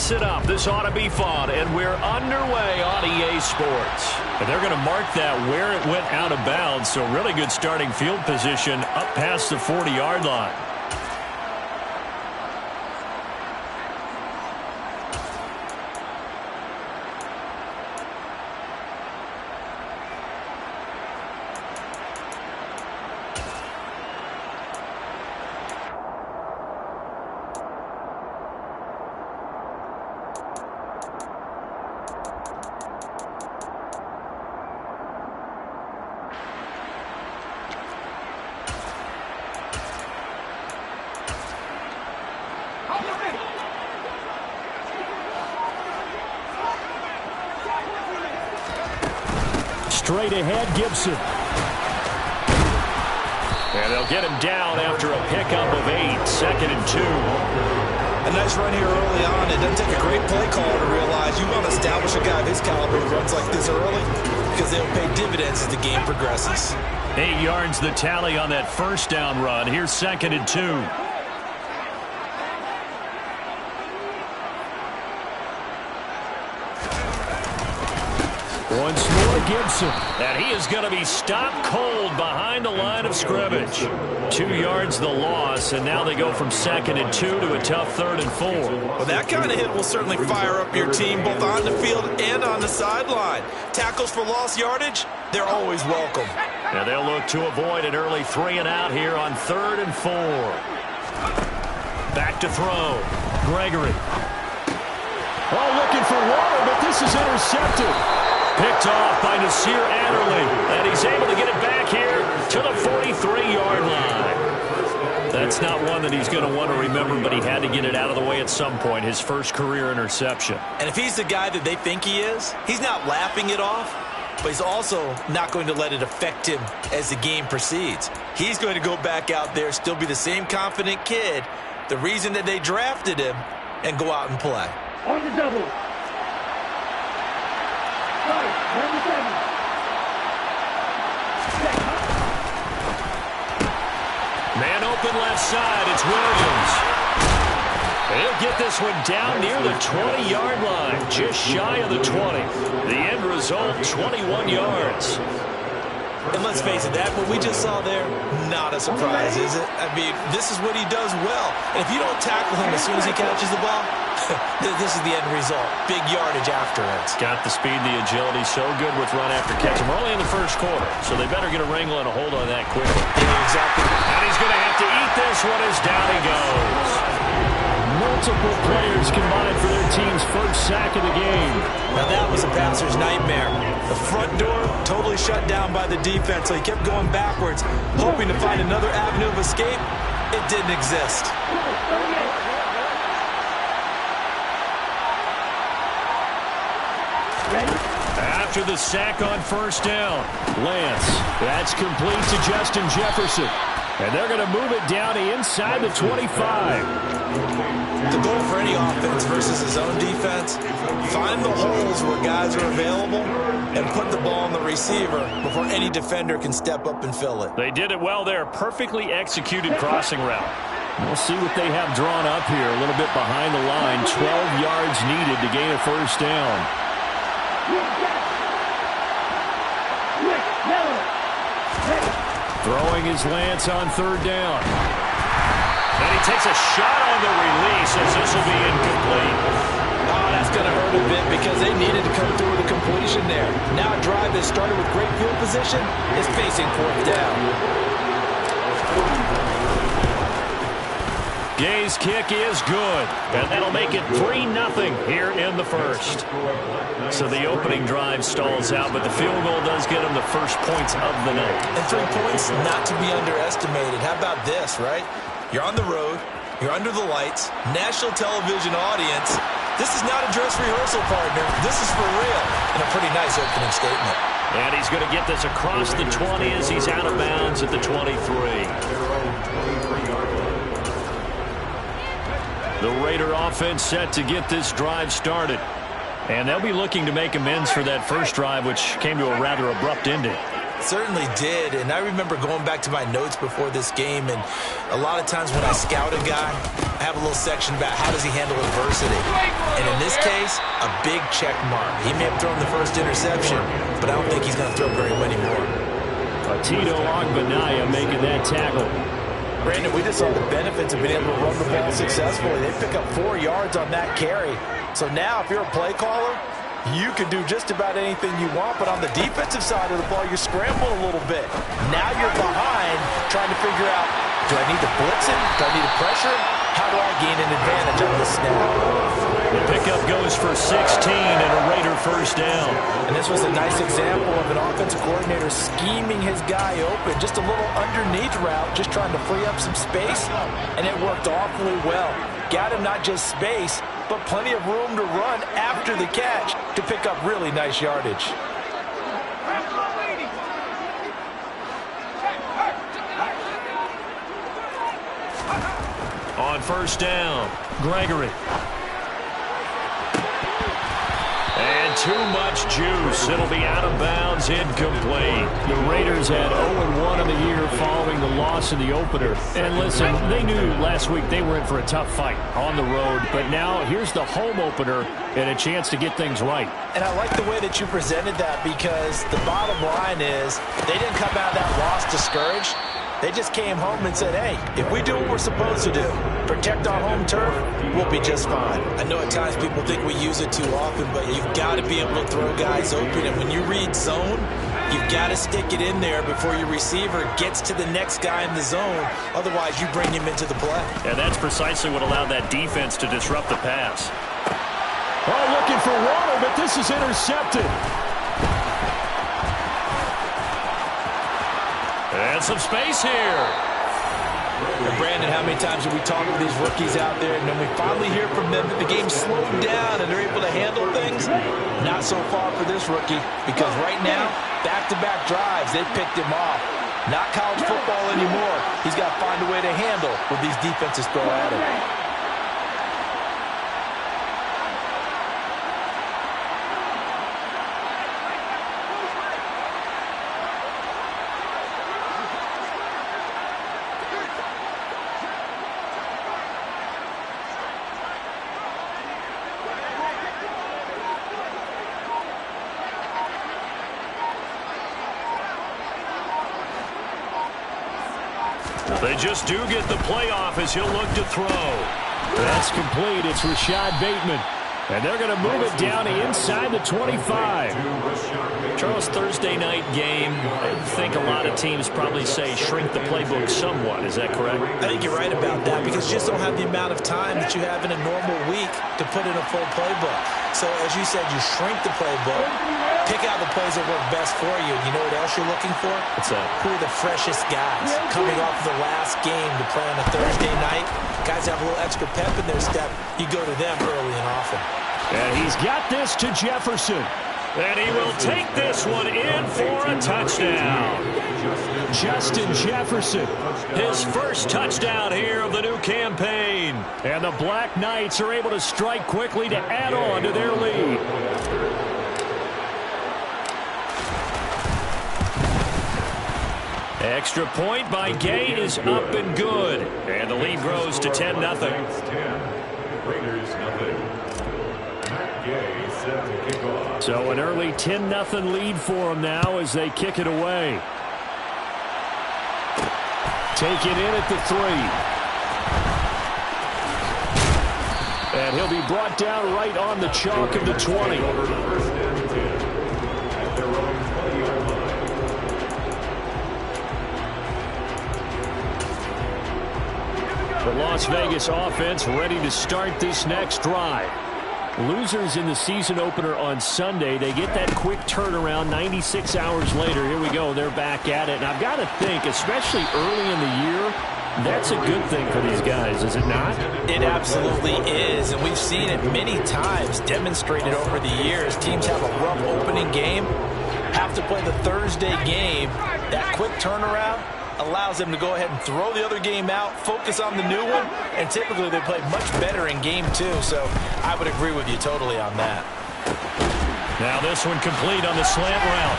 lace it up. This ought to be fun, and we're underway on EA Sports. And they're going to mark that where it went out of bounds, so really good starting field position up past the 40-yard line. Straight ahead, Gibson. And they'll get him down after a pickup of 8, 2nd and 2. A nice run here early on. It doesn't take a great play caller to realize you want to establish a guy of his caliber who runs like this early because they'll pay dividends as the game progresses. 8 yards the tally on that first down run. Here's 2nd and 2. Once more, Gibson. And he is going to be stopped cold behind the line of scrimmage. 2 yards the loss, and now they go from 2nd and 2 to a tough 3rd and 4. Well, that kind of hit will certainly fire up your team both on the field and on the sideline. Tackles for lost yardage, they're always welcome. And they'll look to avoid an early 3 and out here on 3rd and 4. Back to throw. Gregory. Oh, looking for water, but this is intercepted. Picked off by Nasir Adderley, and he's able to get it back here to the 43-yard line. That's not one that he's going to want to remember, but he had to get it out of the way at some point, his first career interception. And if he's the guy that they think he is, he's not laughing it off, but he's also not going to let it affect him as the game proceeds. He's going to go back out there, still be the same confident kid, the reason that they drafted him, and go out and play. On the double. Man open left side, it's Williams. He'll get this one down near the 20-yard line, just shy of the 20. The end result, 21 yards. And let's face it, that what we just saw there, not a surprise, is it? I mean, this is what he does well. And if you don't tackle him as soon as he catches the ball, this is the end result. Big yardage afterwards. Got the speed, the agility, so good with run after catch. We're only in the first quarter, so they better get a wrangle and a hold on that quickly. Yeah, exactly. And he's going to have to eat this one as down he goes. Multiple players combined for their team's first sack of the game. Now that was a passer's nightmare. The front door totally shut down by the defense, so he kept going backwards, hoping to find another avenue of escape. It didn't exist. After the sack on first down, Lance, that's complete to Justin Jefferson. And they're going to move it down to inside the 25. The goal for any offense versus his own defense, find the holes where guys are available and put the ball on the receiver before any defender can step up and fill it. They did it well there. Perfectly executed crossing route. We'll see what they have drawn up here. A little bit behind the line. 12 yards needed to gain a first down. Throwing his Lance on third down. And he takes a shot on the release as this will be incomplete. Oh, that's going to hurt a bit because they needed to come through with a completion there. Now a drive that started with great field position is facing fourth down. Gay's kick is good, and that'll make it 3-0 here in the first. So the opening drive stalls out, but the field goal does get them the first points of the night. And 3 points not to be underestimated. How about this, right? You're on the road, you're under the lights, national television audience. This is not a dress rehearsal, partner. This is for real, and a pretty nice opening statement. And he's going to get this across the 20 as he's out of bounds at the 23. The Raider offense set to get this drive started. And they'll be looking to make amends for that first drive, which came to a rather abrupt ending. Certainly did, and I remember going back to my notes before this game, and a lot of times when I scout a guy, I have a little section about how does he handle adversity. And in this case, a big check mark. He may have thrown the first interception, but I don't think he's going to throw very many more. Tito Ogbanaya making that tackle. Brandon, we just saw the benefits of being able to run the ball successfully. They pick up 4 yards on that carry. So now if you're a play caller, you can do just about anything you want, but on the defensive side of the ball, you're scrambling a little bit. Now you're behind trying to figure out, do I need to blitz him? Do I need to pressure him? How do I gain an advantage on this snap? The pickup goes for 16 and a Raider first down. And this was a nice example of an offensive coordinator scheming his guy open. Just a little underneath route, just trying to free up some space, and it worked awfully well. Got him not just space, but plenty of room to run after the catch to pick up really nice yardage. On first down, Gregory. And too much juice. It'll be out of bounds, incomplete. The Raiders had 0-1 in the year following the loss in the opener. And listen, they knew last week they were in for a tough fight on the road. But now here's the home opener and a chance to get things right. And I like the way that you presented that, because the bottom line is they didn't come out of that loss discouraged. They just came home and said, hey, if we do what we're supposed to do, protect our home turf, we'll be just fine. I know at times people think we use it too often, but you've got to be able to throw guys open. And when you read zone, you've got to stick it in there before your receiver gets to the next guy in the zone. Otherwise, you bring him into the play. And that's precisely what allowed that defense to disrupt the pass. Oh, looking for Water, but this is intercepted. And some space here. And Brandon, how many times have we talked to these rookies out there, and then we finally hear from them that the game slowed down and they're able to handle things? Not so far for this rookie, because right now, back-to-back drives, they picked him off. Not college football anymore. He's got to find a way to handle what these defenses throw at him. They just do get the playoff as he'll look to throw. That's complete. It's Rashad Bateman. And they're going to move it down inside the 25. Charles, Thursday night game, I think a lot of teams probably say shrink the playbook somewhat. Is that correct? I think you're right about that, because you just don't have the amount of time that you have in a normal week to put in a full playbook. So, as you said, you shrink the playbook, pick out the plays that work best for you. You know what else you're looking for? What's that? Who are the freshest guys coming off the last game to play on a Thursday night? Guys have a little extra pep in their step. You go to them early and often. And he's got this to Jefferson. And he will take this one in for a touchdown. Justin Jefferson. His first touchdown here of the new campaign. And the Black Knights are able to strike quickly to add on to their lead. Extra point by Gay is up and good. And the lead grows to 10-0. Raiders nothing. Gay set to kick off. So an early 10-0 lead for them now as they kick it away. Take it in at the 3. And he'll be brought down right on the chalk of the 20. The Las Vegas offense ready to start this next drive. Losers in the season opener on Sunday. They get that quick turnaround 96 hours later. Here we go. They're back at it. And I've got to think, especially early in the year, that's a good thing for these guys, is it not? It absolutely is, and we've seen it many times demonstrated over the years. Teams have a rough opening game, have to play the Thursday game. That quick turnaround allows them to go ahead and throw the other game out, focus on the new one, and typically they play much better in game 2. So I would agree with you totally on that. Now this one complete on the slant route.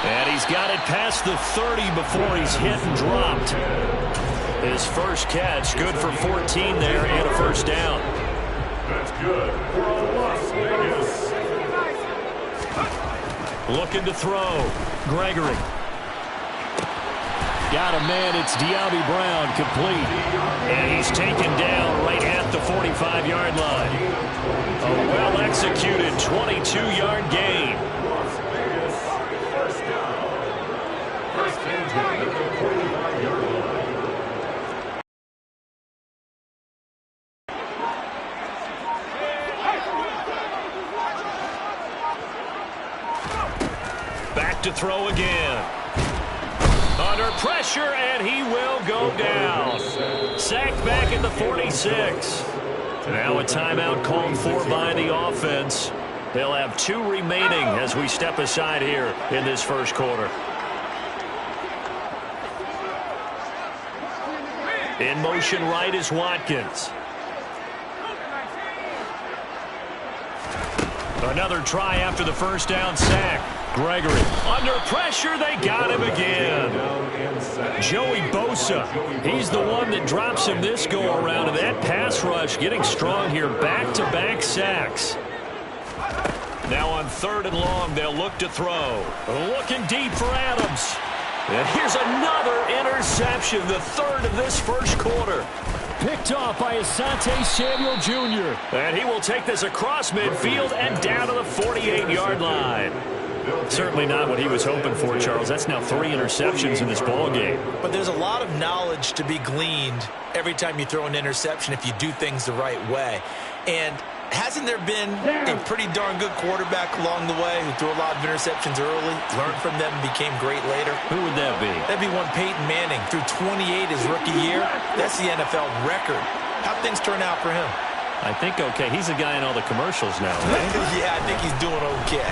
And he's got it past the 30 before he's hit and dropped. His first catch, good for 14 there and a first down. That's good for Las Vegas. Looking to throw. Gregory. Got a man. It's De'Ami Brown, complete. And he's taken down right at the 45-yard line. A well-executed 22-yard gain. Las Vegas, first down. First and 10 at the 45-yard line. Back to throw again. Under pressure, and he will go down. Sacked back at the 46. Now a timeout called for by the offense. They'll have 2 remaining as we step aside here in this first quarter. In motion right is Watkins. Another try after the first down sack. Gregory. Under pressure, they got him again. Joey Bosa. He's the one that drops him this go-around, and that pass rush getting strong here. Back-to-back sacks. Now on 3rd and long, they'll look to throw. Looking deep for Adams. And here's another interception, the 3rd of this first quarter. Picked off by Asante Samuel Jr. And he will take this across midfield and down to the 48-yard line. Certainly not what he was hoping for, Charles. That's now 3 interceptions in this ball game. But there's a lot of knowledge to be gleaned every time you throw an interception if you do things the right way. And hasn't there been a pretty darn good quarterback along the way who threw a lot of interceptions early, learned from them, and became great later? Who would that be? That'd be one Peyton Manning. Threw 28 his rookie year. That's the NFL record. How'd things turn out for him? I think okay. He's the guy in all the commercials now, right? Yeah, I think he's doing okay.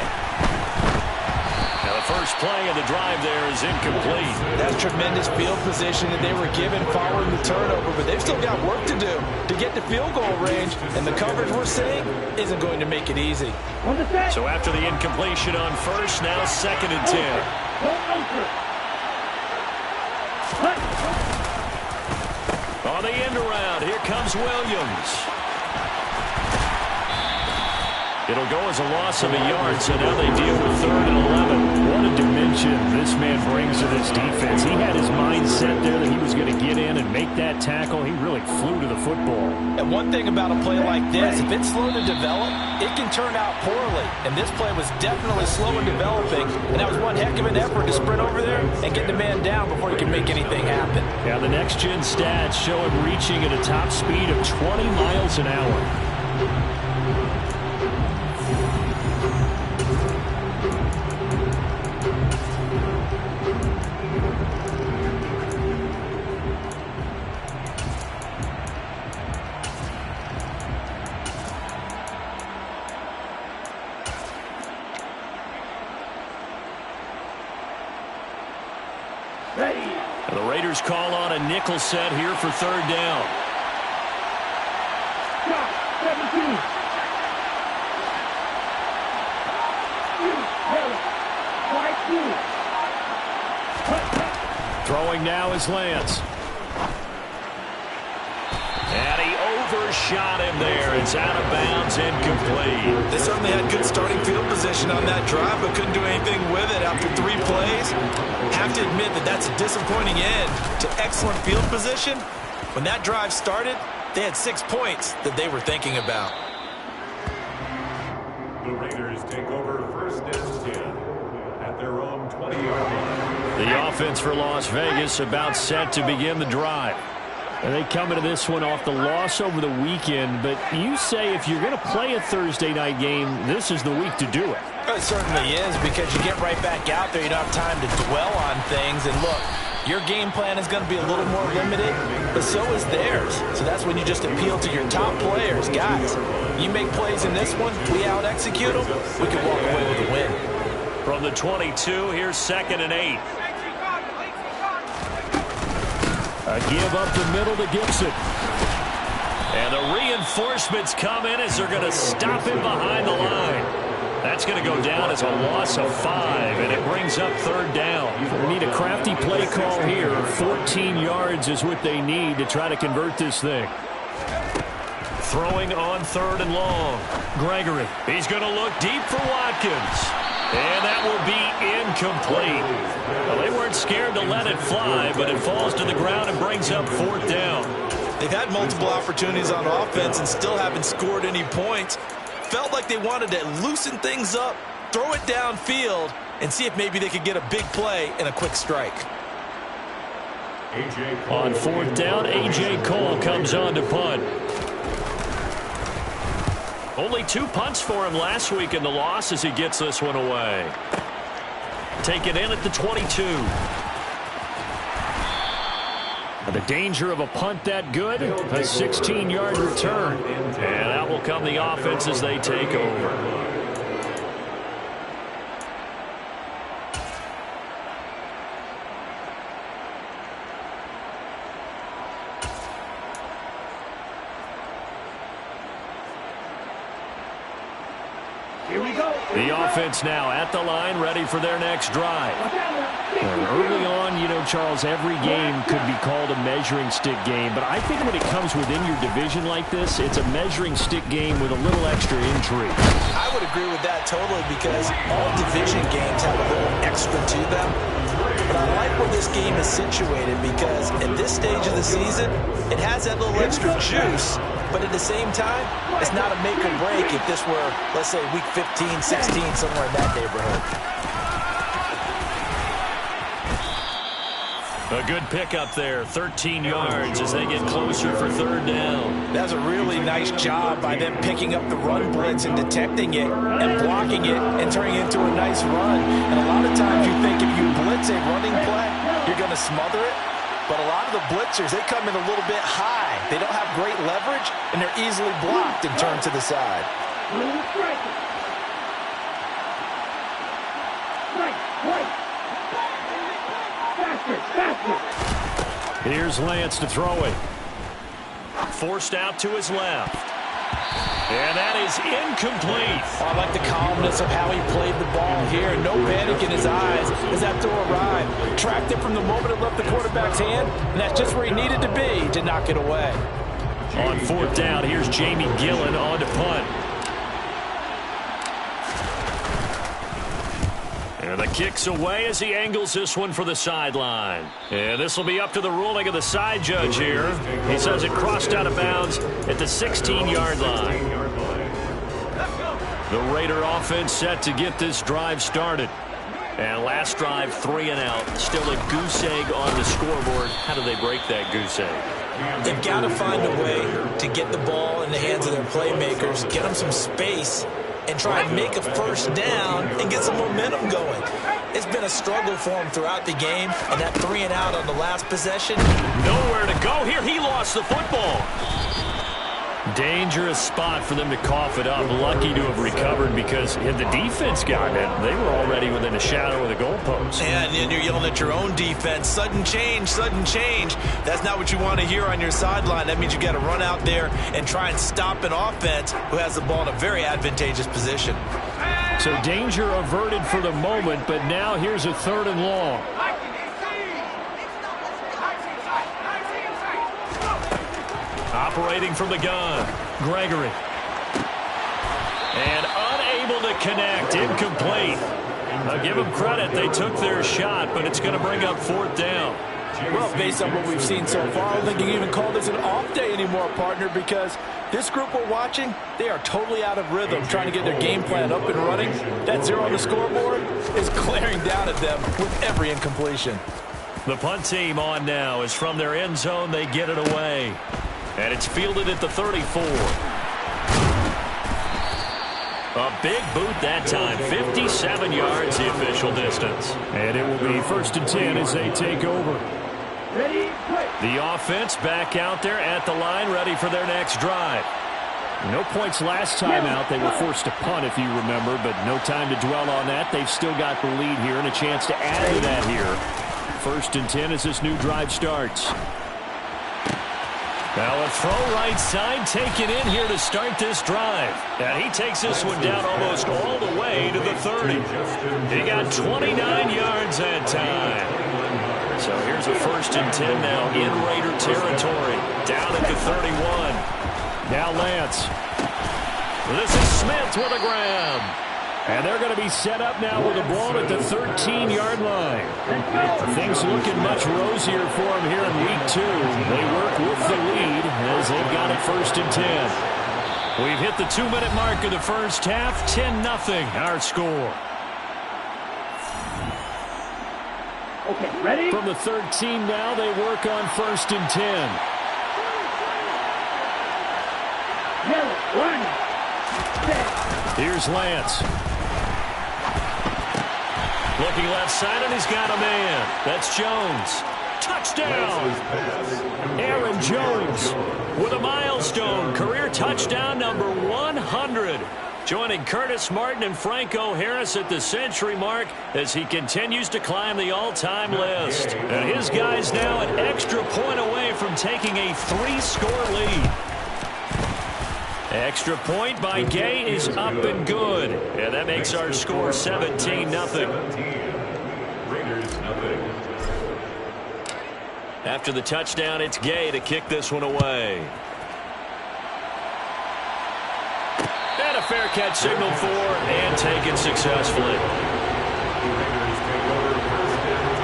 Now the first play of the drive there is incomplete. That's tremendous field position that they were given following the turnover, but they've still got work to do to get to field goal range, and the coverage we're seeing isn't going to make it easy. So after the incompletion on first, now 2nd and 10. On the end around, here comes Williams. It'll go as a loss of a yard, so now they deal with 3rd and 11. What a dimension this man brings to this defense. He had his mind set there that he was going to get in and make that tackle. He really flew to the football. And one thing about a play like this, if it's slow to develop, it can turn out poorly. And this play was definitely slow in developing, and that was one heck of an effort to sprint over there and get the man down before he can make anything happen. Now the next-gen stats show him reaching at a top speed of 20 miles an hour. The Raiders call on a nickel set here for 3rd down. Throwing now is Lance. And he overshot him there. It's out of bounds, incomplete. They certainly had good starting field position on that drive, but couldn't do anything with it after 3 plays. Have to admit that that's a disappointing end to excellent field position. When that drive started, they had 6 points that they were thinking about. The Raiders take over 1st and 10 at their own 20-yard line. The offense for Las Vegas about set to begin the drive. And they come into this one off the loss over the weekend, but you say if you're going to play a Thursday night game, this is the week to do it. It certainly is, because you get right back out there. You don't have time to dwell on things. And look, your game plan is going to be a little more limited, but so is theirs. So that's when you just appeal to your top players. Guys, you make plays in this one, we out-execute them, we can walk away with a win. From the 22, here's 2nd and 8. A give up the middle to Gibson. And the reinforcements come in as they're going to stop him behind the line. That's going to go down as a loss of 5, and it brings up third down. They need a crafty play call here. 14 yards is what they need to try to convert this thing. Throwing on third and long. Gregory. He's going to look deep for Watkins. And that will be incomplete. Well, they weren't scared to let it fly, but it falls to the ground and brings up fourth down. They've had multiple opportunities on offense and still haven't scored any points. Felt like they wanted to loosen things up, throw it downfield, and see if maybe they could get a big play and a quick strike. On fourth down, A.J. Cole comes on to punt. Only 2 punts for him last week in the loss as he gets this one away. Taken in at the 22. The danger of a punt that good, a 16-yard return. And out will come the offense as they take over. The offense now at the line, ready for their next drive. Early on, you know, Charles, every game could be called a measuring stick game, but I think when it comes within your division like this, it's a measuring stick game with a little extra intrigue. I would agree with that totally because all division games have a little extra to them. But I like where this game is situated because at this stage of the season, it has that little extra juice. But at the same time, it's not a make or break if this were, let's say, week 15, 16, somewhere in that neighborhood. A good pickup there, 13 yards as they get closer for third down. That's a really nice job by them picking up the run blitz and detecting it and blocking it and turning it into a nice run. And a lot of times you think if you blitz a running play, you're going to smother it. But a lot of the blitzers, they come in a little bit high. They don't have great leverage, and they're easily blocked and turned to the side. Here's Lance to throw it. Forced out to his left. And that is incomplete. I like the calmness of how he played the ball here. No panic in his eyes as that throw arrived. Tracked it from the moment it left the quarterback's hand, and that's just where he needed to be to knock it away. On fourth down, here's Jamie Gillen on to punt. And the kick's away as he angles this one for the sideline. And this will be up to the ruling of the side judge here. He says it crossed out of bounds at the 16-yard line. The Raider offense set to get this drive started. And last drive, 3 and out. Still a goose egg on the scoreboard. How do they break that goose egg? They've got to find a way to get the ball in the hands of their playmakers, get them some space, and try and make a first down and get some momentum going. It's been a struggle for him throughout the game, and that 3 and out on the last possession. Nowhere to go here. He lost the football. Dangerous spot for them to cough it up. Lucky to have recovered because had the defense gotten it, they were already within a shadow of the goalpost. And you're yelling at your own defense. Sudden change, sudden change. That's not what you want to hear on your sideline. That means you got to run out there and try and stop an offense who has the ball in a very advantageous position. So danger averted for the moment, but now here's a third and long. Operating from the gun, Gregory. And unable to connect, incomplete. I'll give them credit, they took their shot, but it's going to bring up fourth down. Well, based on what we've seen so far, I don't think you can even call this an off day anymore, partner, because this group we're watching, they are totally out of rhythm, trying to get their game plan up and running. That 0 on the scoreboard is glaring down at them with every incompletion. The punt team on now is from their end zone. They get it away. And it's fielded at the 34. A big boot that time. 57 yards the official distance. And it will be 1st and 10 as they take over. The offense back out there at the line, ready for their next drive. No points last time out. They were forced to punt, if you remember, but no time to dwell on that. They've still got the lead here and a chance to add to that here. 1st and 10 as this new drive starts. Now a throw right side taken in here to start this drive. And he takes this one down almost all the way to the 30. He got 29 yards that time. So here's a 1st and 10 now in Raider territory. Down at the 31. Now Lance. This is Smith with a grab. And they're going to be set up now with the ball at the 13-yard line. Things looking much rosier for them here in week 2. They work with the lead as they've got it 1st and 10. We've hit the 2-minute mark of the first half. 10-0 our score. Okay, ready? From the 13 now, they work on 1st and 10. Yellow, 1, set. Here's Lance. Looking left side, and he's got a man. That's Jones. Touchdown! Aaron Jones with a milestone. Career touchdown number 100. Joining Curtis Martin and Franco Harris at the century mark as he continues to climb the all-time list. And his guys now an extra point away from taking a 3-score lead. Extra point by Gay is up and good. And that makes our score 17-0. Raiders, nothing. After the touchdown, it's Gay to kick this one away. And a fair catch signaled for and taken successfully. Raiders take over 1st and 10.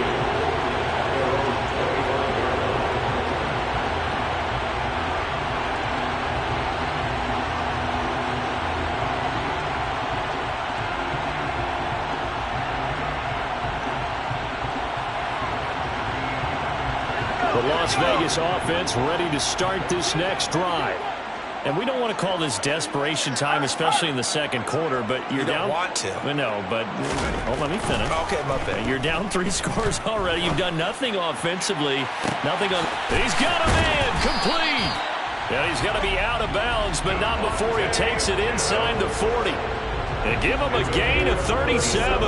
The Las Vegas offense ready to start this next drive. And we don't want to call this desperation time, especially in the second quarter, but you're down. You don't want to. No, but let me finish. Okay, my bad. You're down 3 scores already. You've done nothing offensively. Nothing on. He's got a man complete. Yeah, he's got to be out of bounds, but not before he takes it inside the 40. And give him a gain of 37.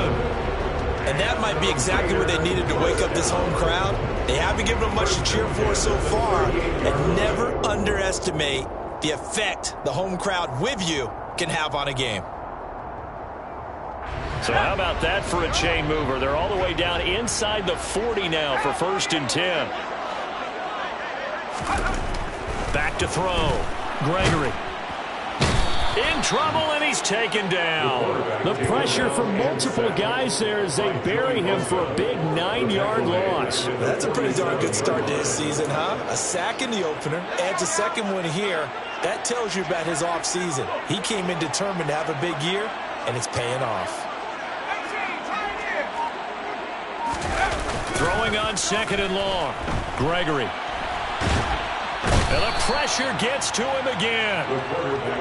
And that might be exactly what they needed to wake up this home crowd. They haven't given them much to cheer for so far. And never underestimate the effect the home crowd with you can have on a game. So how about that for a chain mover? They're all the way down inside the 40 now for 1st and 10. Back to throw. Gregory. In trouble, and he's taken down. The pressure from multiple guys there as they bury him for a big 9-yard loss. That's a pretty darn good start to his season, huh? A sack in the opener, adds a second one here. That tells you about his offseason. He came in determined to have a big year, and it's paying off. Throwing on 2nd and long. Gregory. And the pressure gets to him again.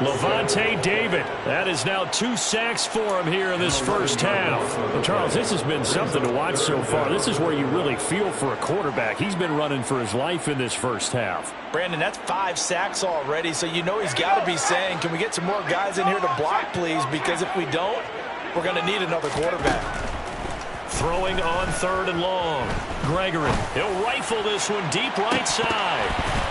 Levante David. That is now 2 sacks for him here in this first half. Well, Charles, this has been something to watch so far. This is where you really feel for a quarterback. He's been running for his life in this first half. Brandon, that's 5 sacks already, so you know he's got to be saying, can we get some more guys in here to block, please? Because if we don't, we're going to need another quarterback. Throwing on 3rd and long. Gregory. He'll rifle this one deep right side.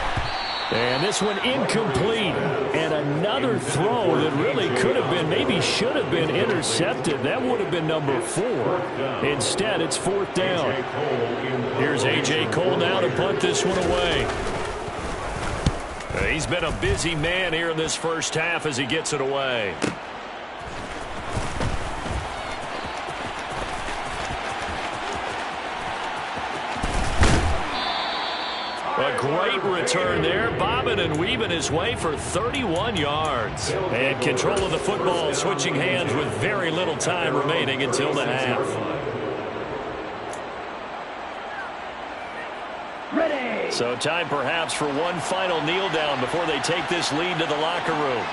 And this one incomplete. And another throw that really could have been, maybe should have been intercepted. That would have been number 4. Instead, it's 4th down. Here's A.J. Cole now to punt this one away. He's been a busy man here in this first half as he gets it away. A great return there, bobbing and weaving his way for 31 yards. And control of the football switching hands with very little time remaining until the half. Ready. So time perhaps for one final kneel down before they take this lead to the locker room.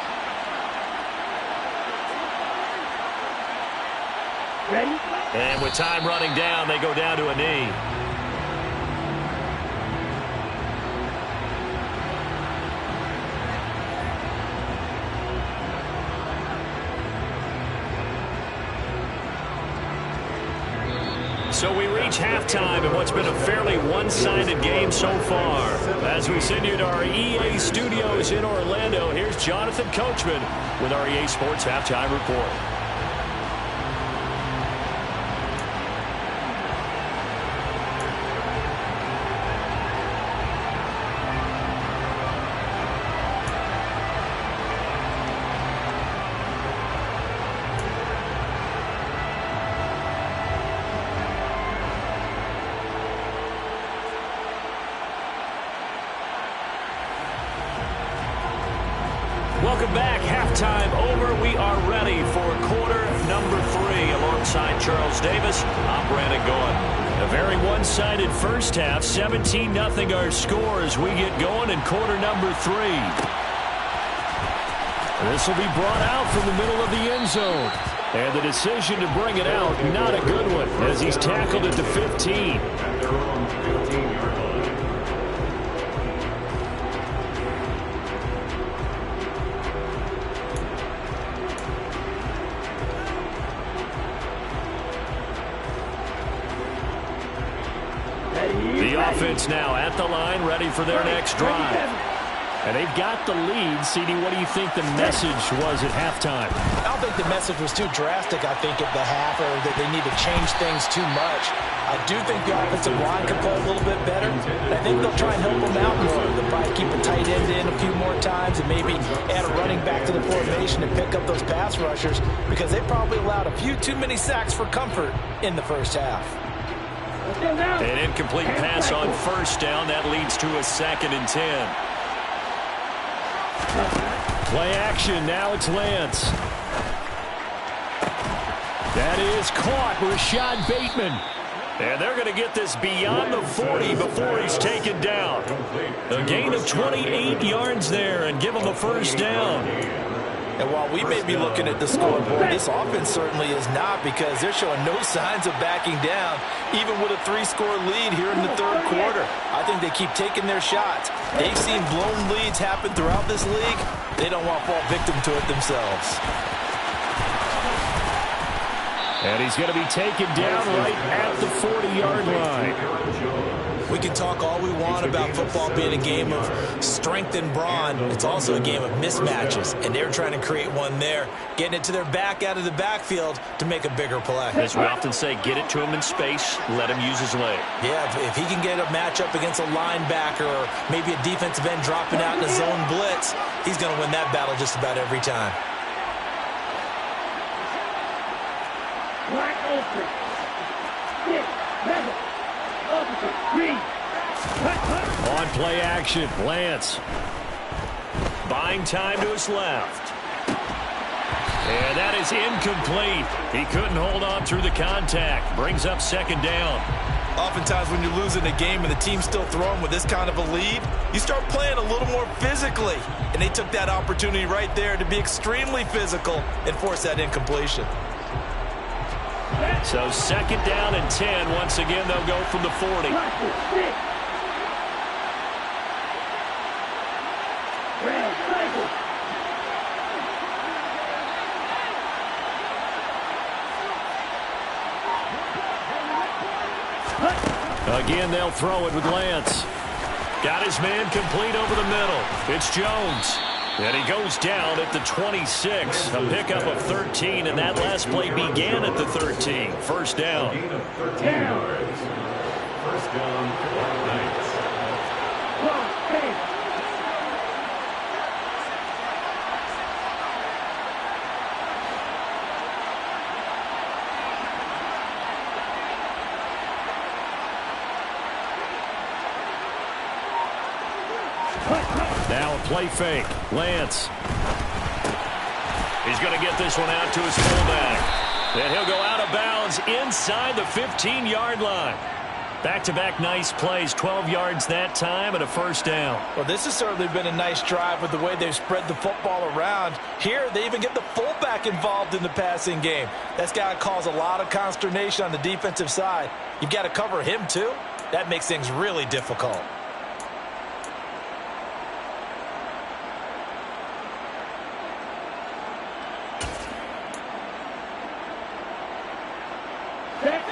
Ready. And with time running down, they go down to a knee. So we reach halftime in what's been a fairly one-sided game so far. As we send you to our EA studios in Orlando, here's Jonathan Coachman with our EA Sports Halftime Report. Welcome back. Halftime over. We are ready for quarter number 3 alongside Charles Davis. I'm Brandon Gaughan. A very one-sided first half. 17-0 our score as we get going in quarter number 3. This will be brought out from the middle of the end zone. And the decision to bring it out, not a good one, as he's tackled at the 15. At their own 15-yard line. The offense now at the line, ready for their next drive. And they've got the lead. CD, what do you think the message was at halftime? I don't think the message was too drastic, I think, at the half, or that they need to change things too much. I do think the offensive line can play a little bit better. And I think they'll try and help them out more. They'll probably keep a tight end in a few more times and maybe add a running back to the formation and pick up those pass rushers, because they probably allowed a few too many sacks for comfort in the first half. An incomplete pass on first down. That leads to a 2nd and 10. Play action. Now it's Lance. That is caught. Rashad Bateman. And they're going to get this beyond the 40 before he's taken down. A gain of 28 yards there and give him a first down. And while we may be looking at the scoreboard, this offense certainly is not, because they're showing no signs of backing down, even with a 3-score lead here in the third quarter. I think they keep taking their shots. They've seen blown leads happen throughout this league. They don't want to fall victim to it themselves. And he's going to be taken down right at the 40-yard line. We can talk all we want about football being a game of strength and brawn. It's also a game of mismatches, and they're trying to create one there, getting it to their back out of the backfield to make a bigger play. As we often say, get it to him in space, let him use his leg. Yeah, if he can get a matchup against a linebacker or maybe a defensive end dropping out in a zone blitz, he's going to win that battle just about every time. Black open. 6, 7. Officer, 3. On play action, Lance. Buying time to his left. And that is incomplete. He couldn't hold on through the contact. Brings up 2nd down. Oftentimes when you're losing a game and the team's still throwing with this kind of a lead, you start playing a little more physically. And they took that opportunity right there to be extremely physical and force that incompletion. So 2nd down and 10. Once again, they'll go from the 40. Again, they'll throw it with Lance. Got his man complete over the middle. It's Jones. And he goes down at the 26. A pickup of 13, and that last play began at the 13. First down. Gain of 13 yards. First down, BlackKnights. Now a play fake. Lance. He's going to get this one out to his fullback. And he'll go out of bounds inside the 15-yard line. Back-to-back nice plays, 12 yards that time and a first down. Well, this has certainly been a nice drive with the way they've spread the football around. Here, they even get the fullback involved in the passing game. That's got to cause a lot of consternation on the defensive side. You've got to cover him, too. That makes things really difficult.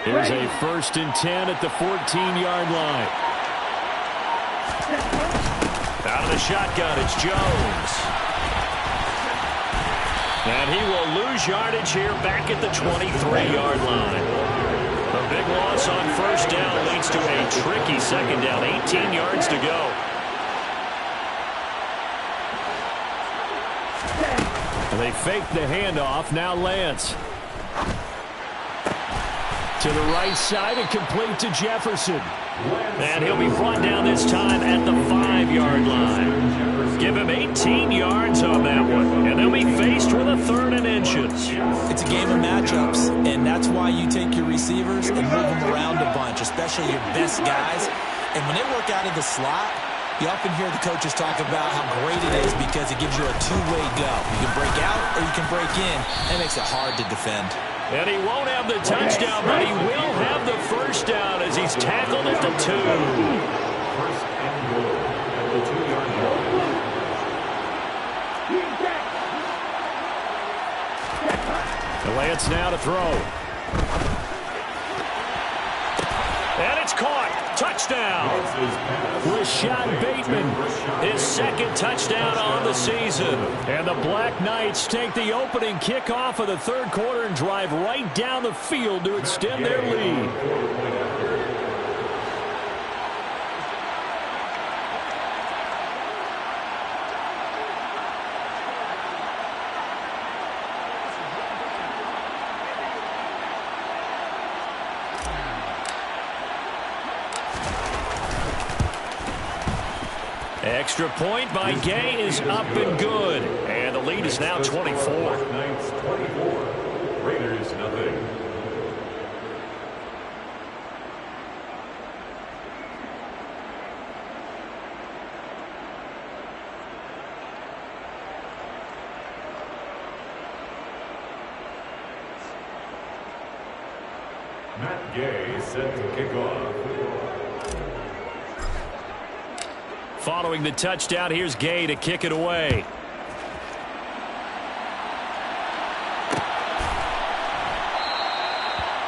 Here's a 1st and 10 at the 14-yard line. Out of the shotgun, it's Jones. And he will lose yardage here back at the 23-yard line. A big loss on 1st down leads to a tricky 2nd down. 18 yards to go. And they fake the handoff. Now Lance. To the right side and complete to Jefferson. And he'll be brought down this time at the 5-yard line. Give him 18 yards on that one. And they'll be faced with a 3rd and inches. It's a game of matchups, and that's why you take your receivers and move them around a bunch, especially your best guys. And when they work out of the slot, you often hear the coaches talk about how great it is because it gives you a two-way go. You can break out or you can break in. That makes it hard to defend. And he won't have the touchdown, but he will have the 1st down as he's tackled at the 2. 1st and goal at the 2-yard line. Lance now to throw. And it's caught. Touchdown. Rashad Bateman. His 2nd touchdown on the season. And the Black Knights take the opening kickoff of the 3rd quarter and drive right down the field to extend their lead. Extra point by Gay is up and good. And the lead is now 24. BlackKnights 24. Raiders nothing. Matt Gay set to kick off. Following the touchdown, here's Gay to kick it away.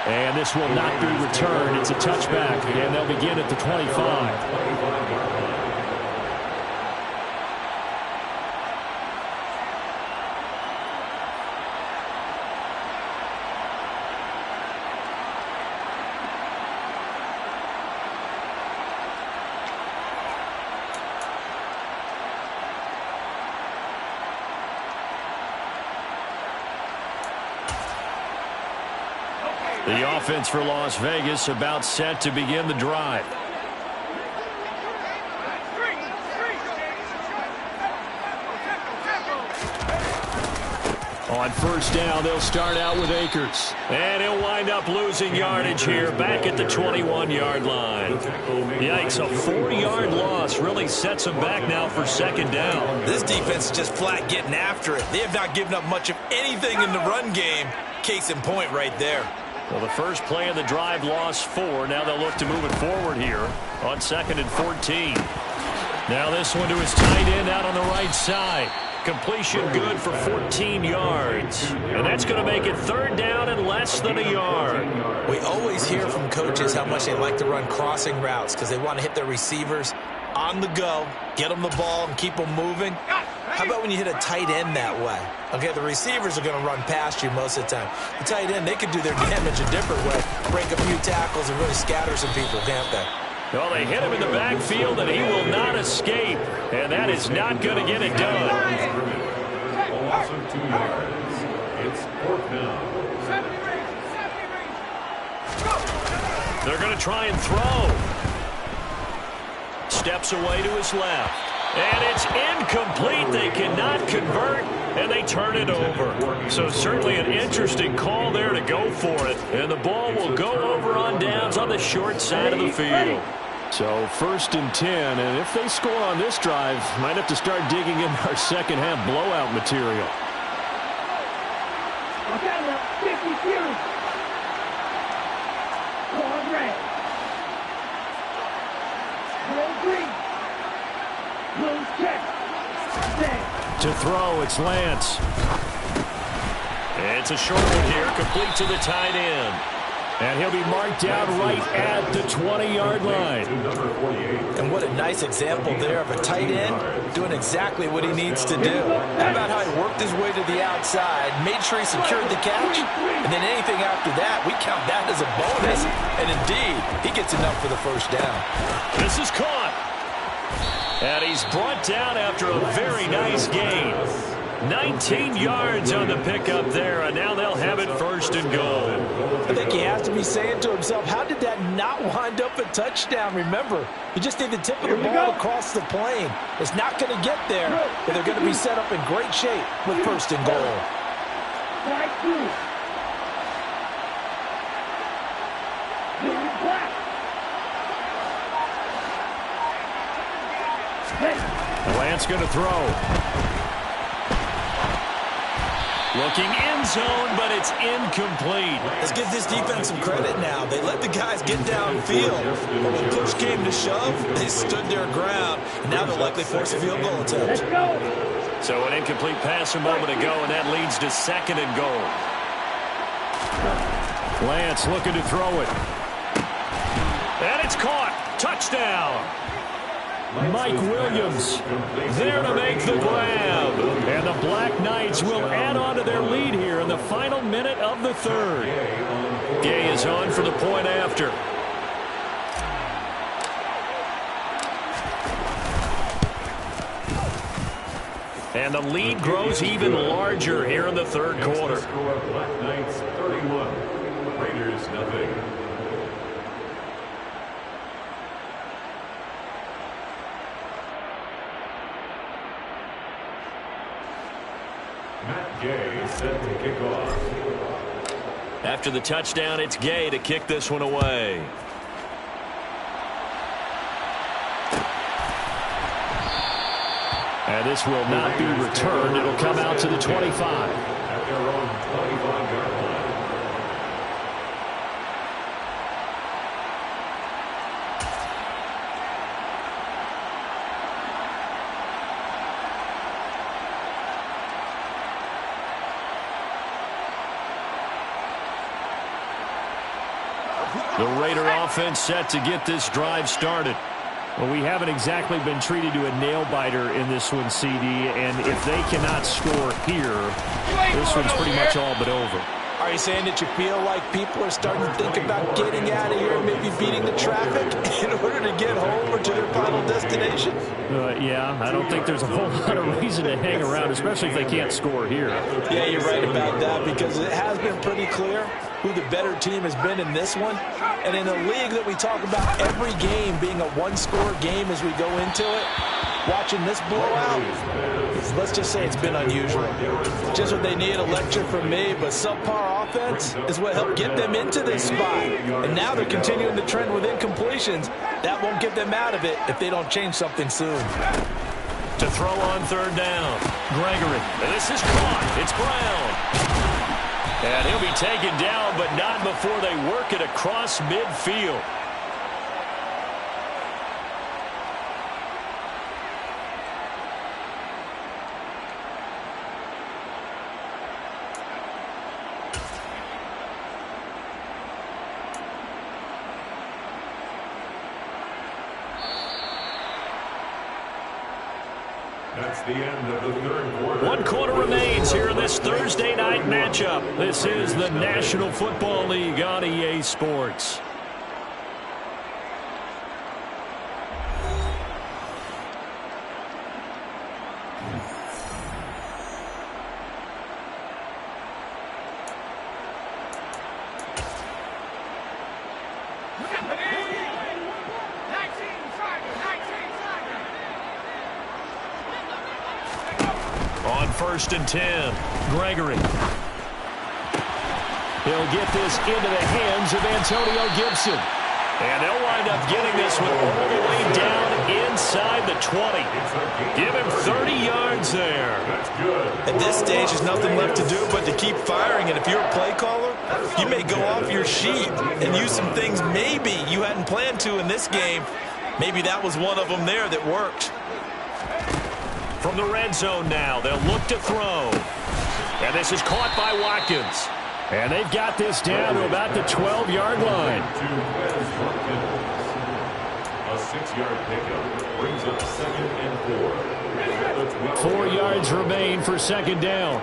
And this will not be returned. It's a touchback, and they'll begin at the 25. The offense for Las Vegas about set to begin the drive. On 1st down, they'll start out with Akers. And he'll wind up losing yardage here back at the 21-yard line. Yikes, a 4-yard loss really sets him back now for 2nd down. This defense is just flat getting after it. They have not given up much of anything in the run game. Case in point right there. Well, the first play of the drive lost 4. Now they'll look to move it forward here on 2nd and 14. Now this one to his tight end out on the right side. Completion good for 14 yards. And that's going to make it 3rd down and less than a yard. We always hear from coaches how much they like to run crossing routes because they want to hit their receivers on the go, get them the ball, and keep them moving. How about when you hit a tight end that way? Okay, the receivers are going to run past you most of the time. The tight end, they can do their damage a different way, break a few tackles and really scatter some people, can't they? Well, they hit him in the backfield, and he will not escape. And that is not going to get it done. Loss of 2 yards. It's 4th down. They're going to try and throw. Steps away to his left. And it's incomplete. They cannot convert, and they turn it over. So certainly an interesting call there to go for it. And the ball will go over on downs on the short side of the field. So 1st and 10, and if they score on this drive, might have to start digging in our 2nd half blowout material. To throw, it's Lance. It's a short one here, complete to the tight end. And he'll be marked down right at the 20-yard line. And what a nice example there of a tight end doing exactly what he needs to do. How about how he worked his way to the outside, made sure he secured the catch, and then anything after that, we count that as a bonus. And indeed, he gets enough for the first down. This is caught. And he's brought down after a very nice gain. 19 yards on the pickup there, and now they'll have it first and goal. I think he has to be saying to himself, how did that not wind up a touchdown? Remember, you just need the tip of the ball across the plane. It's not going to get there, but they're going to be set up in great shape with first and goal. Lance going to throw. Looking end zone, but it's incomplete. Let's give this defense some credit now. They let the guys get downfield, but when push came to shove, they stood their ground, and now they'll likely force a field goal attempt. So an incomplete pass a moment ago, and that leads to second and goal. Lance looking to throw it. And it's caught. Touchdown. Mike Williams there to make the grab. And the Black Knights will add on to their lead here in the final minute of the third. Gay is on for the point after. And the lead grows even larger here in the third quarter. Black Knights 31, Raiders nothing. Matt Gay set to kick off. After the touchdown, it's Gay to kick this one away. And this will not be returned. It'll come out to the 25. At their own 25-yard line. The Raider offense set to get this drive started. Well, we haven't exactly been treated to a nail-biter in this one, CD, and if they cannot score here, this one's pretty much all but over. Are you saying that you feel like people are starting to think about getting out of here and maybe beating the traffic in order to get home or to their final destination? Yeah, I don't think there's a whole lot of reason to hang around, especially if they can't score here. Yeah, you're right about that, because it has been pretty clear who the better team has been in this one. And in a league that we talk about every game being a one-score game as we go into it, watching this blowout, let's just say it's been unusual. Just what they need, a lecture from me, but subpar offense is what helped get them into this spot. And now they're continuing the trend with incompletions. That won't get them out of it if they don't change something soon. To throw on third down, Gregory. And this is caught. It's Brown. And he'll be taken down, but not before they work it across midfield. That's the end of the third quarter. 1 quarter remains here in this Thursday night matchup. This is the National Football League on EA Sports. On 1st and 10, Gregory. He'll get this into the hands of Antonio Gibson. And they'll wind up getting this one all the way down inside the 20. Give him 30 yards there. That's good. At this stage, there's nothing left to do but to keep firing. And if you're a play caller, you may go off your sheet and use some things maybe you hadn't planned to in this game. Maybe that was one of them there that worked. From the red zone now, they'll look to throw. And this is caught by Watkins. And they've got this down to about the 12-yard line. A 6-yard pickup brings up 2nd and 4. 4 yards remain for second down.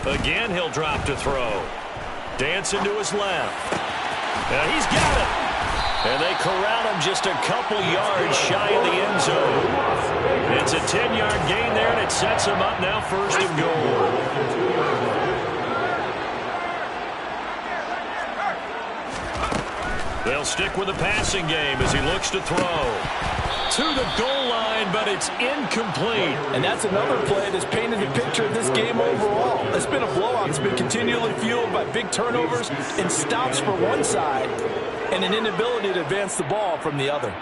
Again, he'll drop to throw. Dancing to his left. And he's got it. And they corral him just a couple yards shy of the end zone. It's a 10-yard gain there, and it sets him up now 1st and goal. They'll stick with the passing game as he looks to throw. To the goal line, but it's incomplete. And that's another play that's painted the picture of this game overall. It's been a blowout. It's been continually fueled by big turnovers and stops for one side and an inability to advance the ball from the other.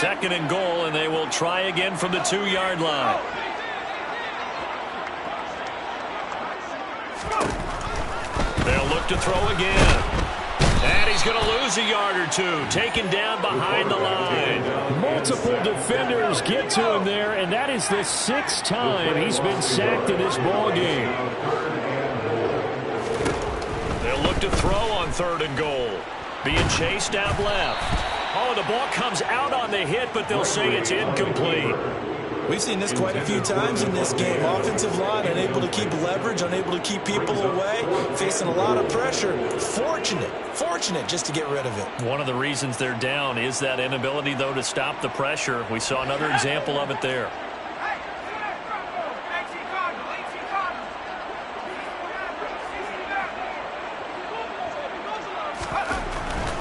2nd and goal, and they will try again from the 2-yard line. They'll look to throw again. And he's going to lose a yard or two, taken down behind the line. Multiple defenders get to him there, and that is the 6th time he's been sacked in this ball game. They'll look to throw on 3rd and goal. Being chased out left. Oh, the ball comes out on the hit, but they'll say it's incomplete. We've seen this quite a few times in this game. Offensive line unable to keep leverage, unable to keep people away, facing a lot of pressure. Fortunate just to get rid of it. One of the reasons they're down is that inability, though, to stop the pressure. We saw another example of it there.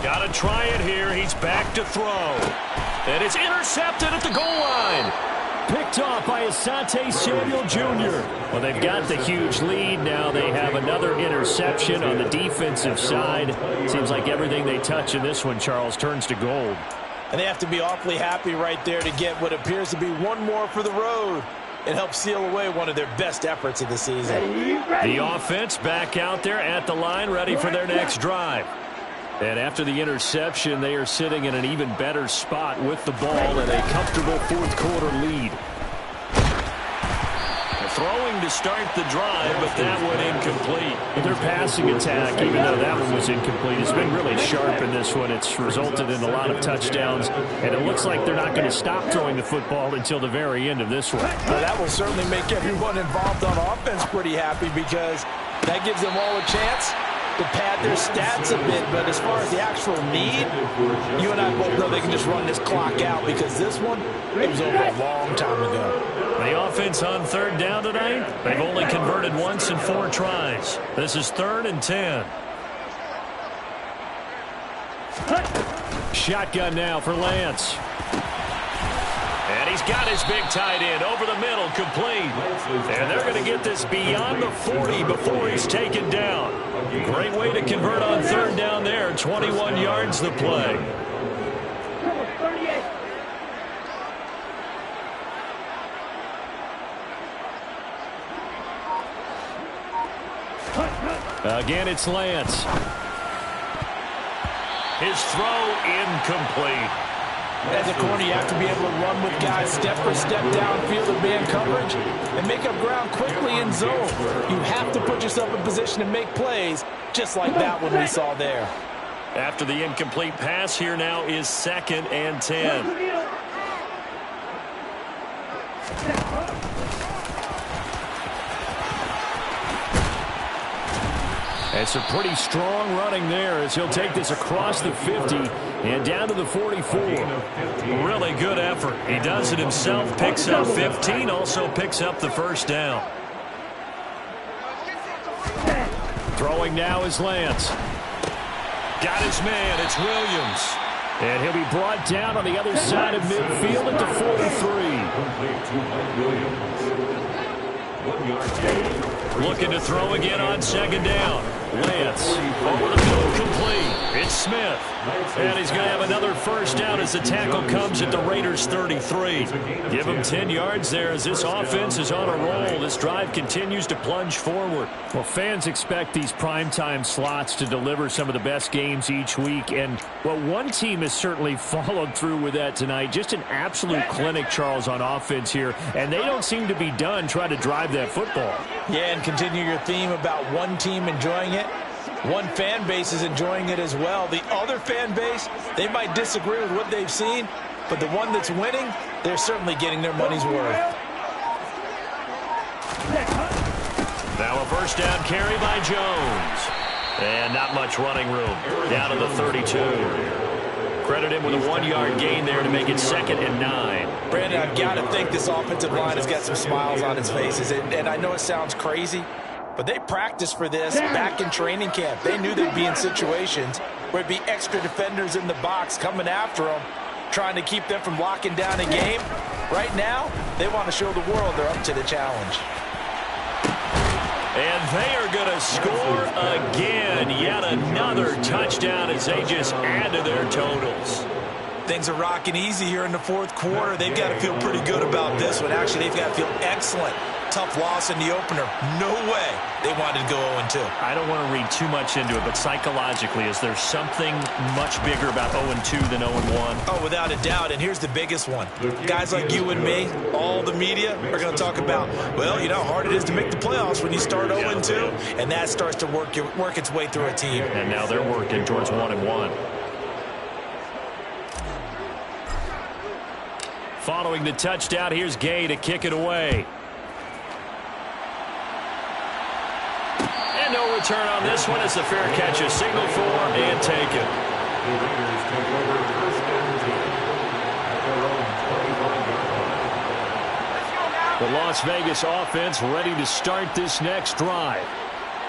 Got to try it here. He's back to throw. And it's intercepted at the goal line. Picked off by Asante Samuel Jr. Well, they've got the huge lead. Now they have another interception on the defensive side. Seems like everything they touch in this one, Charles, turns to gold. And they have to be awfully happy right there to get what appears to be one more for the road. It helps seal away one of their best efforts of the season. The offense back out there at the line, ready for their next drive. And after the interception, they are sitting in an even better spot with the ball and a comfortable 4th quarter lead. Throwing to start the drive, but that one incomplete. Their passing attack, even though that one was incomplete, has been really sharp in this one. It's resulted in a lot of touchdowns, and it looks like they're not going to stop throwing the football until the very end of this one. Well, that will certainly make everyone involved on offense pretty happy because that gives them all a chance to pad their stats a bit. But as far as the actual need, you and I both know they can just run this clock out because this one, it was over a long time ago. The offense on 3rd down tonight, they've only converted once in 4 tries. This is 3rd and 10. Shotgun now for Lance. And he's got his big tight end over the middle, complete. And they're going to get this beyond the 40 before he's taken down. Great way to convert on 3rd down there. 21 yards the play. Again, it's Lance. His throw incomplete. As a corner, you have to be able to run with guys step for step downfield in man coverage and make up ground quickly in zone. You have to put yourself in position to make plays just like that one we saw there. After the incomplete pass, here now is 2nd and 10. It's a pretty strong running there as he'll take this across the 50 and down to the 44. Really good effort. He does it himself, picks up 15, also picks up the 1st down. Throwing now is Lance. Got his man. It's Williams. And he'll be brought down on the other side of midfield at the 43. Looking to throw again on 2nd down. Lance over the middle, complete. It's Smith. And he's going to have another first down as the tackle comes at the Raiders' 33. Give him 10 yards there as this offense is on a roll. This drive continues to plunge forward. Well, fans expect these primetime slots to deliver some of the best games each week. And, well, one team has certainly followed through with that tonight. Just an absolute clinic, Charles, on offense here. And they don't seem to be done trying to drive that football. Yeah, and continue your theme about one team enjoying it. One fan base is enjoying it as well. The other fan base, they might disagree with what they've seen, but the one that's winning, they're certainly getting their money's worth. Now a first down carry by Jones. And not much running room. Down to the 32. Credit him with a 1-yard gain there to make it 2nd and 9. Brandon, I've got to think this offensive line has got some smiles on its faces. And I know it sounds crazy, but they practiced for this back in training camp. They knew they'd be in situations where it'd be extra defenders in the box coming after them, trying to keep them from locking down a game. Right now, they want to show the world they're up to the challenge. And they are going to score again. Yet another touchdown as they just add to their totals. Things are rocking easy here in the fourth quarter. They've got to feel pretty good about this one. Actually, they've got to feel excellent. Tough loss in the opener. No way they wanted to go 0-2. I don't want to read too much into it, but psychologically, is there something much bigger about 0-2 than 0-1? Oh, without a doubt, and here's the biggest one. Guys like you and me, all the media, are going to talk about, well, you know how hard it is to make the playoffs when you start 0-2, and that starts to work its way through a team. And now they're working towards 1-1. Following the touchdown, here's Gay to kick it away. And no return on this one as the fair catch is signaled for and taken. The Raiders take over 1st and 10 at their own 25. The Las Vegas offense ready to start this next drive.